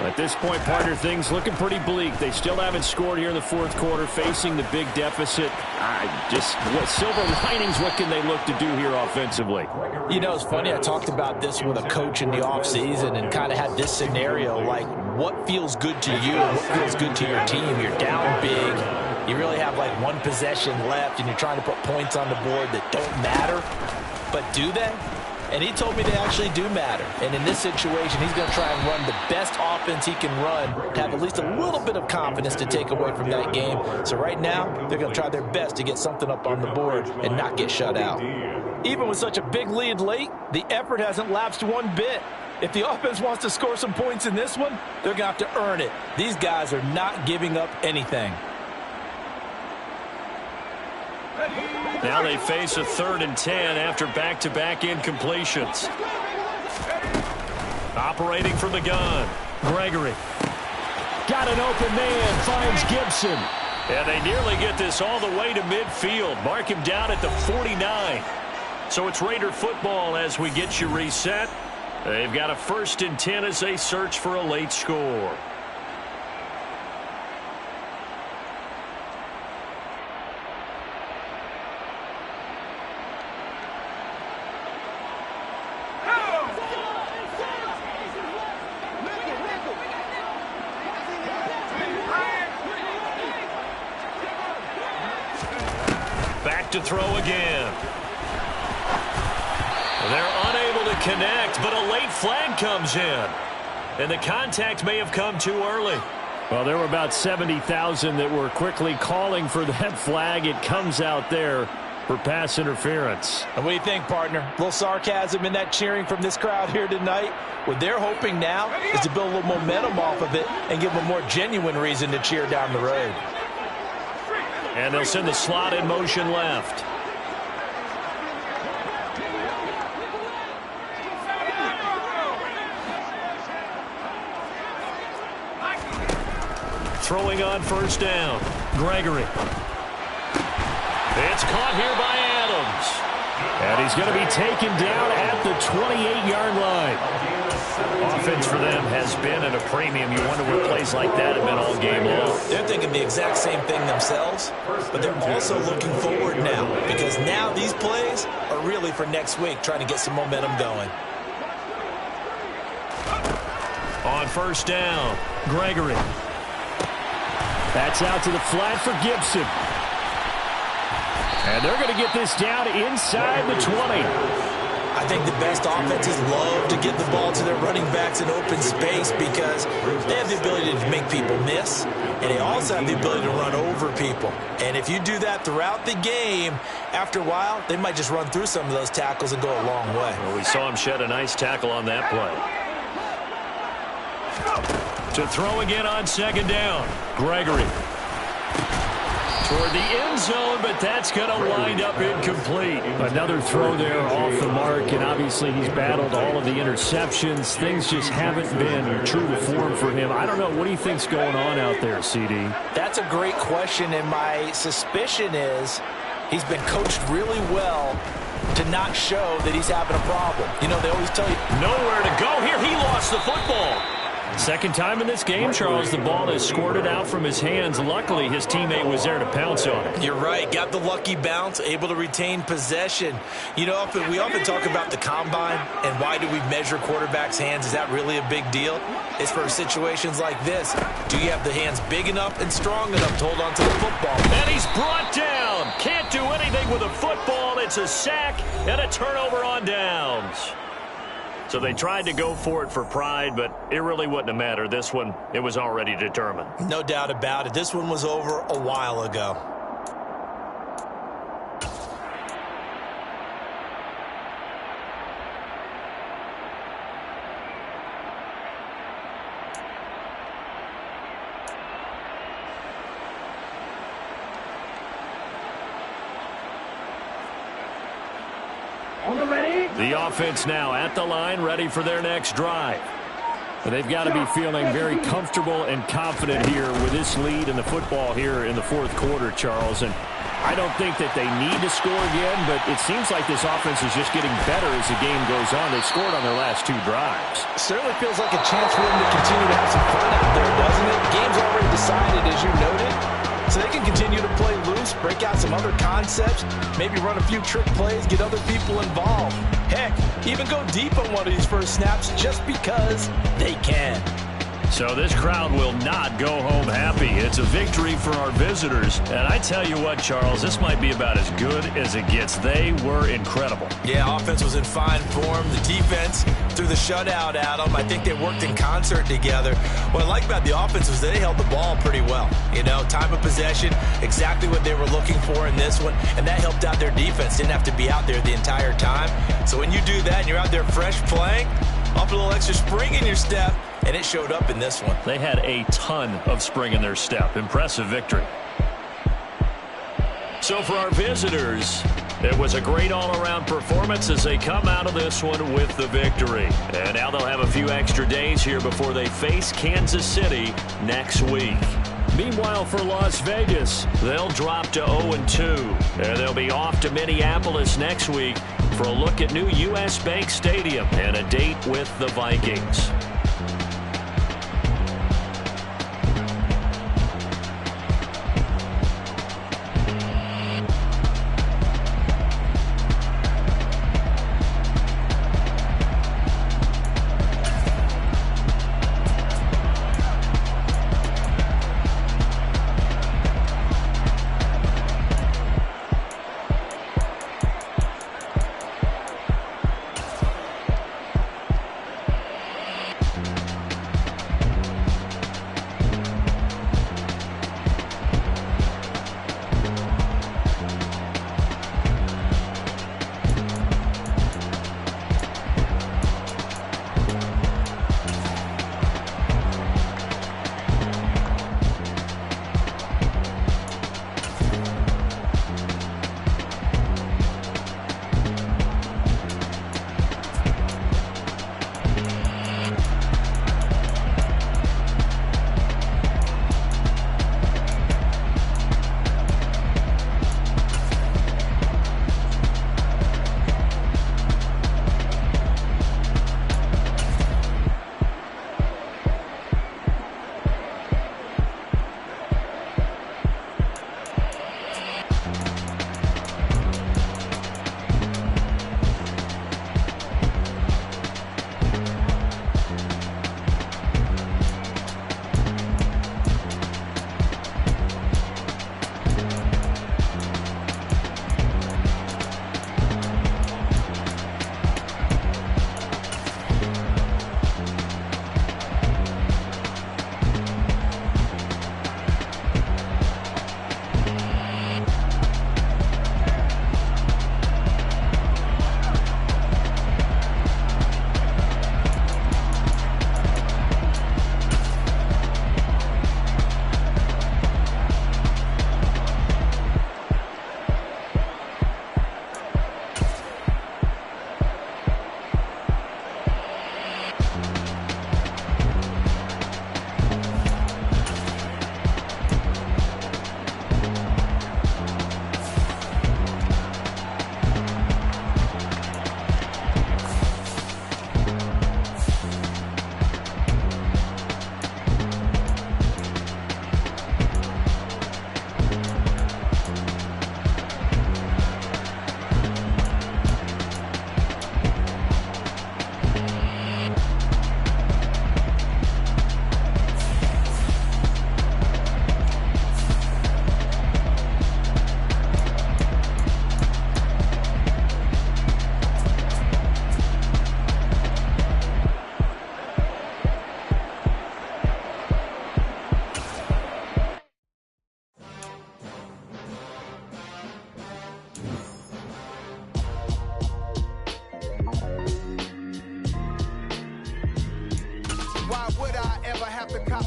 At this point, partner, things looking pretty bleak. They still haven't scored here in the fourth quarter, facing the big deficit. What silver linings, what can they look to do here offensively? You know, it's funny. I talked about this with a coach in the offseason and kind of had this scenario, like what feels good to you and what feels good to your team. You're down big. You really have like one possession left, and you're trying to put points on the board that don't matter. But do they? And he told me they actually do matter. And in this situation, he's going to try and run the best offense he can run to have at least a little bit of confidence to take away from that game. So right now, they're going to try their best to get something up on the board and not get shut out. Even with such a big lead late, the effort hasn't lapsed one bit. If the offense wants to score some points in this one, they're going to have to earn it. These guys are not giving up anything. Now they face a 3rd and 10 after back-to-back incompletions. Operating from the gun, Gregory. Got an open man, finds Gibson. And they nearly get this all the way to midfield. Mark him down at the 49. So it's Raider football as we get you reset. They've got a 1st and 10 as they search for a late score. Back to throw again. They're unable to connect, but a late flag comes in. And the contact may have come too early. Well, there were about 70,000 that were quickly calling for that flag. It comes out there for pass interference. And what do you think, partner? A little sarcasm in that cheering from this crowd here tonight. What they're hoping now is to build a little momentum off of it and give them a more genuine reason to cheer down the road. And they'll send the slot in motion left. Throwing on 1st down. Gregory. It's caught here by Adams. And he's going to be taken down at the 28-yard line. Offense for them has been at a premium. You wonder where plays like that have been all game long. They're thinking the exact same thing themselves, but they're also looking forward now because now these plays are really for next week, trying to get some momentum going. On first down, Gregory. That's out to the flat for Gibson. And they're going to get this down inside the 20. I think the best offenses love to get the ball to their running backs in open space because they have the ability to make people miss, and they also have the ability to run over people. And if you do that throughout the game, after a while, they might just run through some of those tackles and go a long way. Well, we saw him shed a nice tackle on that play. To throw again on second down, Gregory. Toward the end zone, but that's going to wind up incomplete. Another throw there off the mark, and obviously he's battled all of the interceptions. Things just haven't been true to form for him. I don't know. What do you think's going on out there, CD? That's a great question, and my suspicion is he's been coached really well to not show that he's having a problem. You know, they always tell you. Nowhere to go here. He lost the football. Second time in this game, Charles, the ball is squirted out from his hands. Luckily, his teammate was there to pounce on it. You're right. Got the lucky bounce, able to retain possession. You know, we often talk about the combine and why do we measure quarterbacks' hands. Is that really a big deal? It's for situations like this. Do you have the hands big enough and strong enough to hold on to the football? And he's brought down. Can't do anything with a football. It's a sack and a turnover on downs. So they tried to go for it for pride, but it really wouldn't have mattered. This one, it was already determined. No doubt about it. This one was over a while ago. The offense now at the line, ready for their next drive. They've got to be feeling very comfortable and confident here with this lead in the football here in the fourth quarter, Charles. And I don't think that they need to score again, but it seems like this offense is just getting better as the game goes on. They've scored on their last two drives. Certainly feels like a chance for them to continue to have some fun out there, doesn't it? Game's already decided, as you noted. So they can continue to play loose, break out some other concepts, maybe run a few trick plays, get other people involved. Heck, even go deep on one of these first snaps just because they can. So this crowd will not go home happy. It's a victory for our visitors. And I tell you what, Charles, this might be about as good as it gets. They were incredible. Yeah, offense was in fine form. The defense threw the shutout at them. I think they worked in concert together. What I like about the offense was they held the ball pretty well. You know, time of possession, exactly what they were looking for in this one. And that helped out their defense. Didn't have to be out there the entire time. So when you do that and you're out there fresh playing, off a little extra spring in your step, and it showed up in this one. They had a ton of spring in their step. Impressive victory. So for our visitors, it was a great all-around performance as they come out of this one with the victory. And now they'll have a few extra days here before they face Kansas City next week. Meanwhile, for Las Vegas, they'll drop to 0-2. And they'll be off to Minneapolis next week for a look at new U.S. Bank Stadium and a date with the Vikings.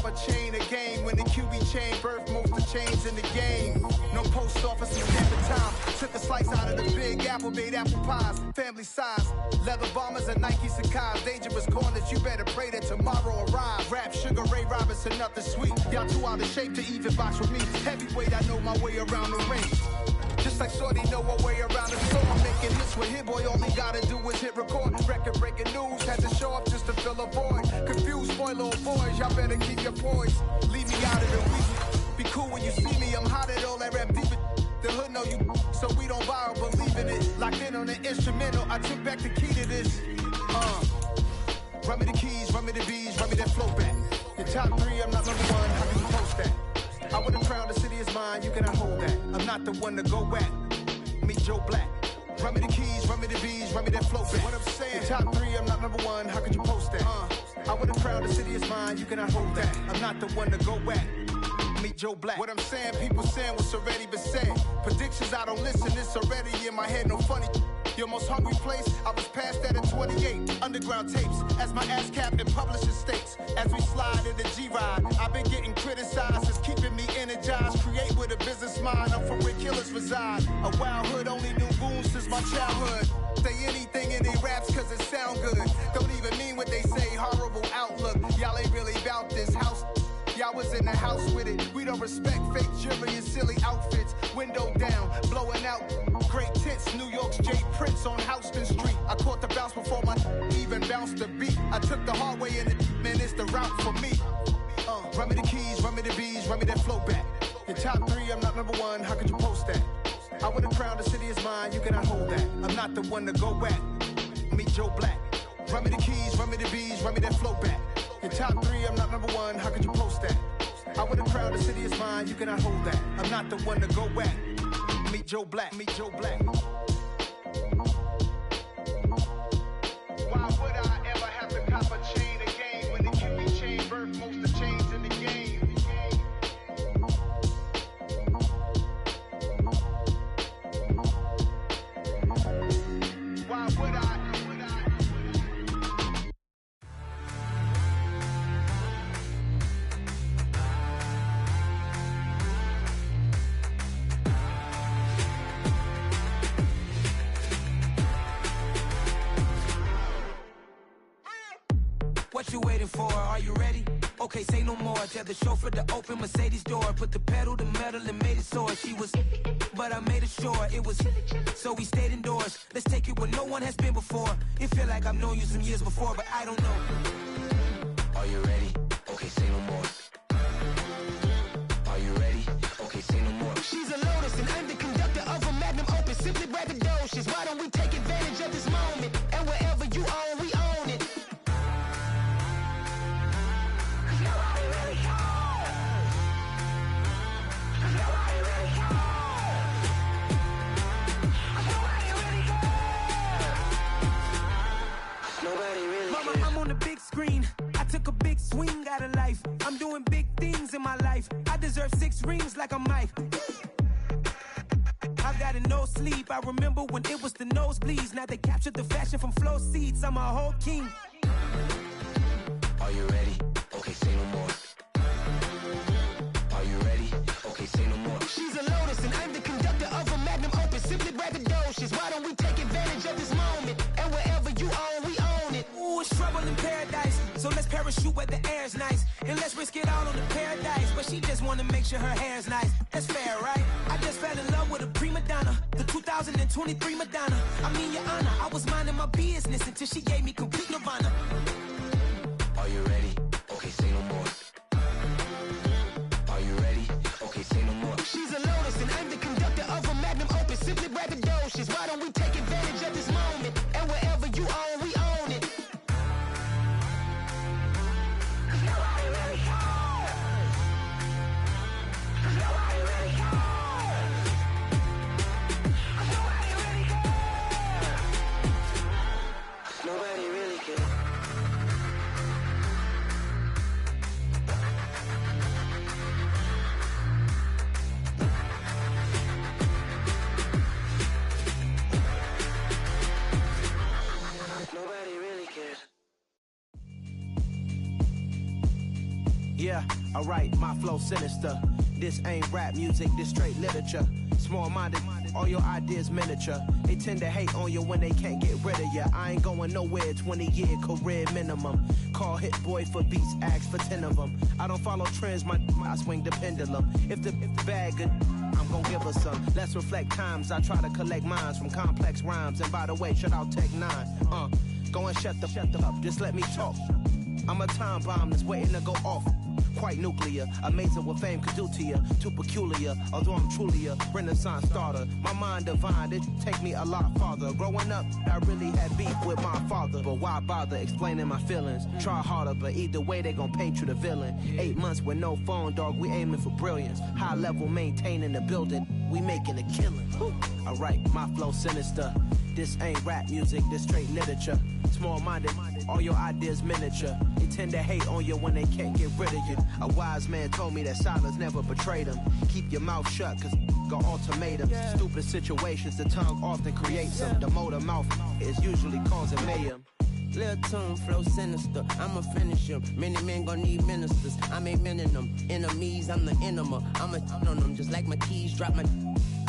a chain of game. When the QB chain birth most of chains in the game. No post office in standard time. Took a slice out of the big apple, made apple pies. Family size. Leather bombers and Nike Sacai's. Dangerous corners, you better pray that tomorrow arrive. Rap, Sugar Ray Robinson, nothing sweet. Y'all too out of shape to even box with me. Heavyweight, I know my way around the ring. Just like Shorty know her way around the store. Making hits with Hit Boy, all he gotta do is hit record. Record breaking news, had to show up just to fill a void. Confused boy, little boys, y'all better keep your poise. Leave me out of the week. Be cool when you see me, I'm hot at all that rap deep. The hood know you, so we don't borrow, believe in it. Locked in on the instrumental, I took back the key to this. Run me the keys, run me the bees, run me that flow back. Your top three, I'm not number one, how can you post that? I would've crowned the city is mine, you cannot hold that. I'm not the one to go back. Meet Joe Black. Run me the keys, run me the bees, run me that flow back. What I'm saying, your top three, I'm not number one, how could you post that? I would've crowned the city is mine, you cannot hold that. I'm not the one to go back. Meet Joe Black. What I'm saying, people saying what's already been said. Predictions, I don't listen, it's already in my head, no funny. Your most hungry place, I was past that at 28. Underground tapes, as my ass cap in publishing states. As we slide in the G-Ride, I've been getting criticized, it's keeping me energized. Create with a business mind, I'm from where killers reside. A wild hood, only knew goons since my childhood. Say anything in their raps cause it sound good. Don't even mean what they say, horrible outlook. Y'all ain't really about this house. Y'all was in the house with it. We don't respect fake jewelry and silly outfits. Window down, blowing out. Great tits, New York's J. Prince on Houston Street. I caught the bounce before my even bounced the beat. I took the hard way in it, man, it's the route for me. Run me the keys, run me the bees, run me that flow back. Your top three, I'm not number one, how could you post that? I would've crowned the city is mine, you cannot hold that. I'm not the one to go back. Meet Joe Black. Run me the keys, run me the bees, run me that flow back. Your top three, I'm not number one, how could you post that? I would've crowned the city is mine, you cannot hold that. I'm not the one to go back. Meet Joe Black, meet Joe Black. Why would I ever have to cop a chain again when the QB chain birth most of chains in the game? Why would I? What you waiting for? Are you ready? Okay, say no more. Tell the chauffeur to open Mercedes door. Put the pedal to metal and made it soar. She was, but I made it sure it was. So we stayed indoors. Let's take it where no one has been before. It feel like I've known you some years before, but I don't know. Are you ready? Okay, say no more. Are you ready? Okay, say no more. She's a Lotus and I'm the conductor of a Magnum Opus. Simply braggadocious. Why don't we take advantage of this moment? And wherever you own, we own it. Mama, I'm on the big screen. I took a big swing out of life. I'm doing big things in my life. I deserve 6 rings like a Mike. I've got no sleep. I remember when it was the nosebleeds. Now they captured the fashion from flow seats. I'm a whole king. Are you ready? Okay, say no more. Are you ready? Okay, say no more. She's a Lotus and I'm the conductor of a Magnum Opus. Simply braggadocious. Why don't we take advantage of this moment? And wherever you own, we own it. Ooh, it's trouble in paradise. So let's parachute where the air's nice. And let's risk it all on the paradise. But she just wanna make sure her hair's nice. That's fair, right? I just fell in love with a prima donna. The 2023 Madonna. I mean, your honor, I was minding my business until she gave me complete nirvana. Are you ready? Okay, say no more. Are you ready? Okay, say no more. She's a Lotus and I'm the conductor of a Magnum Opus. Simply braggadocious. Why don't we take advantage of this moment? And wherever you own, we own it. Nobody really cares. Nobody really cares. Nobody really cares. Nobody really cares. Yeah, alright, my flow sinister. This ain't rap music, this straight literature. Small-minded, all your ideas miniature. They tend to hate on you when they can't get rid of you. I ain't going nowhere, 20-year career minimum. Call hit boy for beats, ask for 10 of them. I don't follow trends, I swing the pendulum. If the bag good, I'm gon' give her some. Let's reflect times, I try to collect minds from complex rhymes. And by the way, shout out Tech 9. Go and shut the up, just let me talk. I'm a time bomb that's waiting to go off. Quite nuclear, amazing what fame could do to you. Too peculiar, although I'm truly a renaissance starter. My mind divine, it take me a lot farther. Growing up, I really had beef with my father. But why bother explaining my feelings? Try harder, but either way they gon' paint you the villain. 8 months with no phone, dog, we aiming for brilliance. High level maintaining the building, we making a killing. Alright, my flow sinister. This ain't rap music, this straight literature. Small-minded, all your ideas miniature. They tend to hate on you when they can't get rid of you. A wise man told me that silence never betrayed him. Keep your mouth shut, cause got ultimatums. Stupid situations, the tongue often creates them. The motor mouth is usually causing mayhem. Lil' tune, flow sinister, I'ma finish him. Many men gon' need ministers, I'm aiming them. Enemies, I'm the enema. I'ma on them, just like my keys, drop my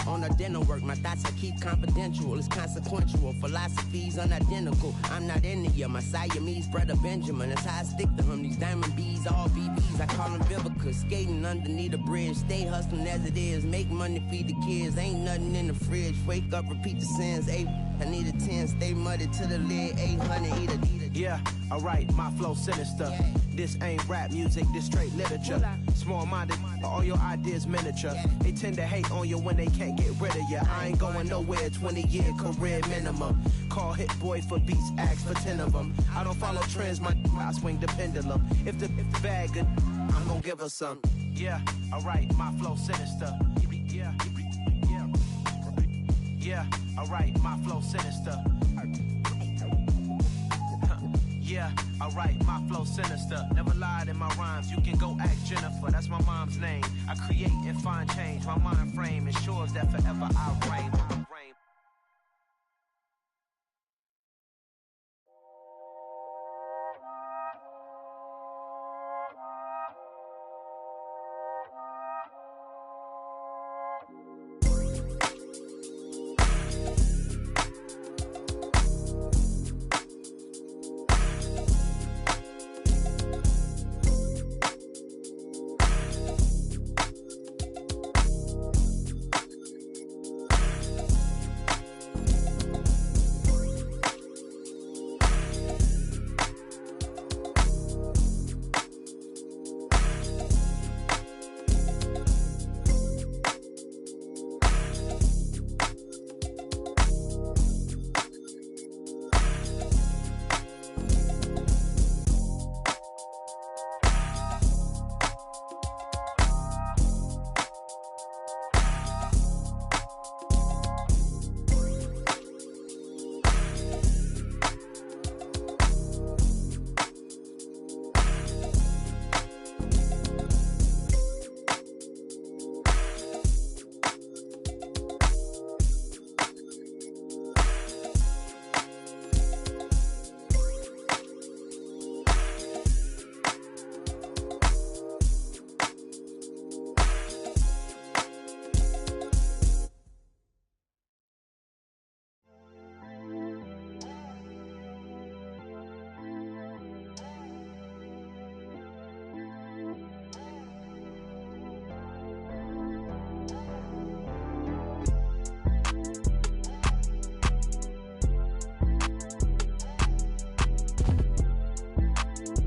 on the dinner work. My thoughts I keep confidential, it's consequential. Philosophies unidentical, I'm not into you. My Siamese brother Benjamin, that's how I stick to him. These diamond bees, all BBs, I call them Vivica. Skating underneath the bridge, stay hustling as it is. Make money, feed the kids, ain't nothing in the fridge. Wake up, repeat the sins, I need a 10, stay muddy to the lid, 800, eat a. Yeah, alright, my flow sinister. This ain't rap music, this straight literature. Small-minded, all your ideas miniature. They tend to hate on you when they can't get rid of you. I ain't going nowhere, 20-year career minimum. Call hit boy for beats, ask for 10 of them. I don't follow trends, I swing the pendulum. If the bag good, I'm gon' give her some. Yeah, alright, my flow sinister. Yeah, alright, my flow sinister. Yeah, alright, my flow sinister. Never lied in my rhymes, you can go ask Jennifer, that's my mom's name. I create and find change, my mind frame ensures that forever I reign.